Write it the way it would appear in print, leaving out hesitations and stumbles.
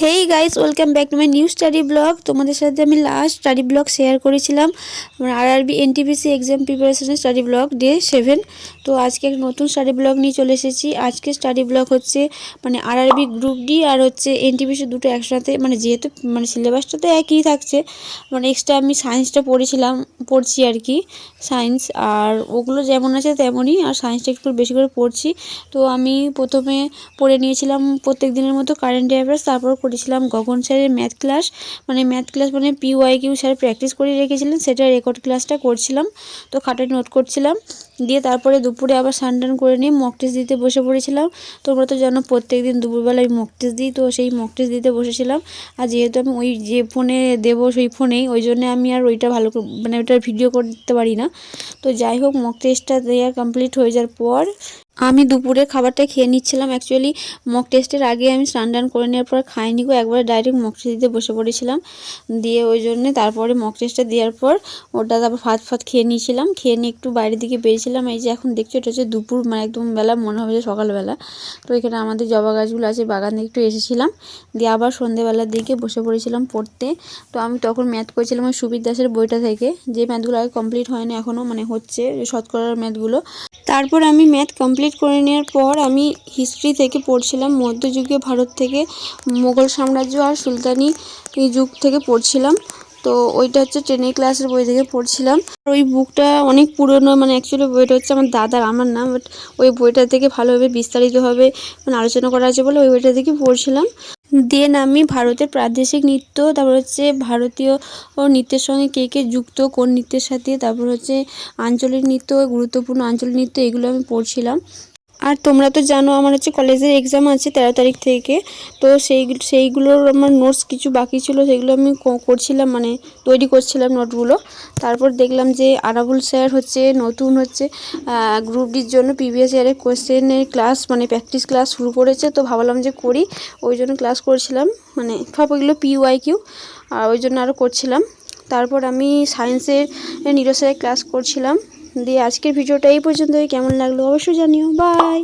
Hey guys, welcome back to my new study blog. তোমাদের সাথে আমি লাস্ট স্টাডি ব্লগ শেয়ার করেছিলাম আমার আরআরবি এনটিপিসি এক্সাম প্রিপারেশনের স্টাডি ব্লগ ডে 7। তো আজকে একটা নতুন স্টাডি ব্লগ নিয়ে চলে এসেছি। আজকে স্টাডি ব্লগ হচ্ছে আরআরবি গ্রুপ ডি আর হচ্ছে এনটিপিসি দুটো একসাথে, যেহেতু সিলেবাসটা তো একই থাকছে, এক্সট্রা আমি সায়েন্সটা পড়ছি আর কি। সায়েন্স আর ওগুলো যেমন আছে তেমনই, আর সায়েন্সটা একটু বেশি করে পড়ছি। তো আমি প্রথমে পড়ে নিয়েছিলাম প্রত্যেক দিনের মতো কারেন্ট অ্যাফেয়ার্স, তারপর করেছিলাম গগন স্যারের math class. PYQ sir practice করে রেখেছিলেন, সেটা রেকর্ড ক্লাসটা করছিলাম। তো খাতায় নোট করছিলাম, দিয়ে তারপরে দুপুরে আবার স্নান করে নিয়ে মক টেস্ট দিতে বসে পড়েছিলাম। তোমরা তো জানো প্রত্যেক দিন দুপুরবেলায় মক টেস্ট দিই, তো সেই মক টেস্ট দিতে বসেছিলাম। আর যেহেতু আমি ওই যে ফোনে দেবো সেই ফোনেই, ওই জন্য আমি আর ওইটা ভালো ওইটার ভিডিও করতে পারি না। তো যাই হোক, মক টেস্টটা দেওয়া কমপ্লিট হয়ে যাওয়ার পর আমি দুপুরে খাবারটা খেয়ে নিচ্ছিলাম। অ্যাকচুয়ালি মক টেস্টের আগে আমি স্নান করে নেওয়ার পর খাইনি গো, একবার ডাইরেক্ট মক টেস্ট দিতে বসে পড়েছিলাম। দিয়ে ওই জন্যে তারপরে মক টেস্টটা দেওয়ার পর ওটা তারপর ভাত খেয়ে নিয়েছিলাম। খেয়ে নিয়ে একটু বাইরের দিকে বেরিয়েছিলাম। এই যে এখন দেখছো, এটা হচ্ছে দুপুর, একদম বেলা, মনে হবে যে সকালবেলা। তো এখানে আমাদের জবা গাছগুলো আছে, বাগান থেকে একটু এসেছিলাম, দিয়ে আবার সন্ধ্যেবেলার দিকে বসে পড়েছিলাম পড়তে। তো আমি তখন ম্যাথ করছিলাম ওই সুবীর দাসের বইটা থেকে, যে ম্যাথগুলো আগে কমপ্লিট হয়নি এখনও, হচ্ছে শতকরার ম্যাথগুলো। তারপর আমি ম্যাথ কমপ্লিট করে নেওয়ার পর আমি হিস্ট্রি থেকে পড়ছিলাম, মধ্যযুগীয় ভারত থেকে মোগল সাম্রাজ্য আর সুলতানি যুগ থেকে পড়ছিলাম। তো ওইটা হচ্ছে 10 ক্লাসের বই থেকে পড়ছিলাম। ওই বুকটা অনেক পুরনো, অ্যাকচুয়ালি বইটা হচ্ছে আমার দাদার, আমার না, বাট ওই বইটা থেকে ভালোভাবে বিস্তারিতভাবে আলোচনা করা আছে বলে ওই বইটা থেকে পড়ছিলাম। দেন আমি ভারতের প্রাদেশিক নৃত্য, তারপর হচ্ছে ভারতীয় নৃত্যের সঙ্গে কে কে যুক্ত কোন নৃত্যের সাথে, তারপর হচ্ছে আঞ্চলিক নৃত্য, গুরুত্বপূর্ণ আঞ্চলিক নৃত্য, এগুলো আমি পড়ছিলাম। আর তোমরা তো জানো আমার হচ্ছে কলেজের এক্সাম আছে 13 তারিখ থেকে। তো সেইগুলোর আমার নোটস কিছু বাকি ছিল, সেগুলো আমি করছিলাম, তৈরি করছিলাম নোটগুলো। তারপর দেখলাম যে আরাবুল স্যার হচ্ছে নতুন গ্রুপ ডির জন্য প্রিভিয়াস ইয়ারের কোয়েশ্চেনের ক্লাস, প্র্যাকটিস ক্লাস শুরু করেছে। তো ভাবলাম যে করি, ওই জন্য ক্লাস করছিলাম, সব ওইগুলো PYQ, আর ওই জন্য আরও করছিলাম। তারপর আমি সায়েন্সের নিরজ স্যারের ক্লাস করছিলাম। দিয়ে আজকের ভিডিওটা এই পর্যন্তই। কেমন লাগলো অবশ্যই জানিও। বাই।